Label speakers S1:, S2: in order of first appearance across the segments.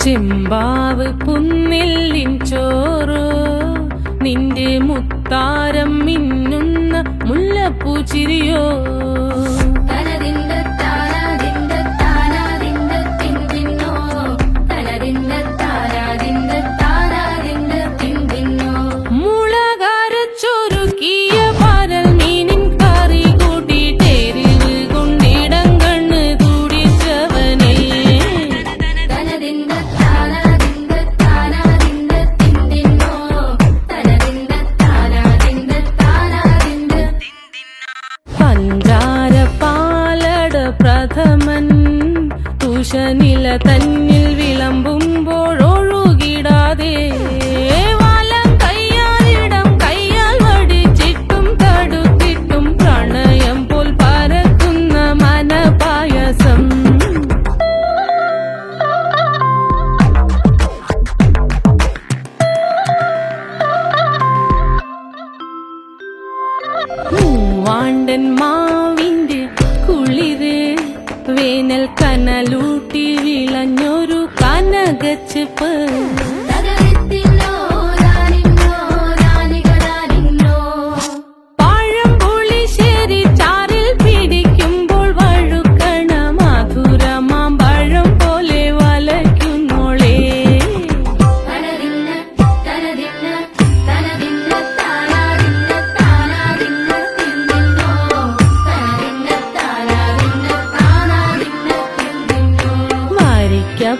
S1: ചെമ്പാവ് പുന്നെല്ലിൻ ചോറോ നിന്റെ മുത്താരം മിന്നുന്ന മുല്ലപ്പൂച്ചിരിയോ പ്രഥമൻ തുഷനില തന്നിൽ വിളമ്പുമ്പോഴൊഴുകിടാതെ വലം കയ്യാലിടം കയ്യാൽ വടിച്ചിട്ടും തടുത്തിട്ടും പ്രണയം പോൽ പരക്കുന്ന മനപായസം മൂവാണ്ടൻ മാവിന്റെ കുളിര് വേനൽ കനലൂട്ടി വിളഞ്ഞൊരു കനകച്ചെപ്പ് പഴംപുളിശ്ശേരി ചാറിൽ പിടിക്കുമ്പോൾ വഴുക്കണ മധുരമാം പഴം പോലെ വലയ്ക്കുന്നോളേ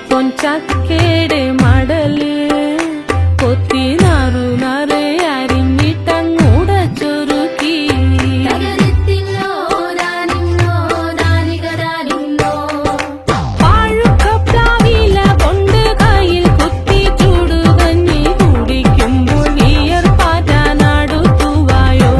S1: പൊൻചക്കയുടെ മടല് കൊത്തി നാറു നാറ് അരിഞ്ഞിട്ടങ്ങൂട ചൊരുക്കി പാഴുക്കപ്ലാവില കൊണ്ട് കയ്യിൽ കുത്തി ചൂടുകഞ്ഞി കുടിക്കുമ്പോൾ വിയർ പാറ്റാനടുത്തുവായോ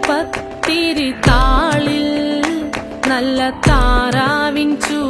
S1: പത്തിരി താളിൽ നല്ല താറാവിൻ ചൂ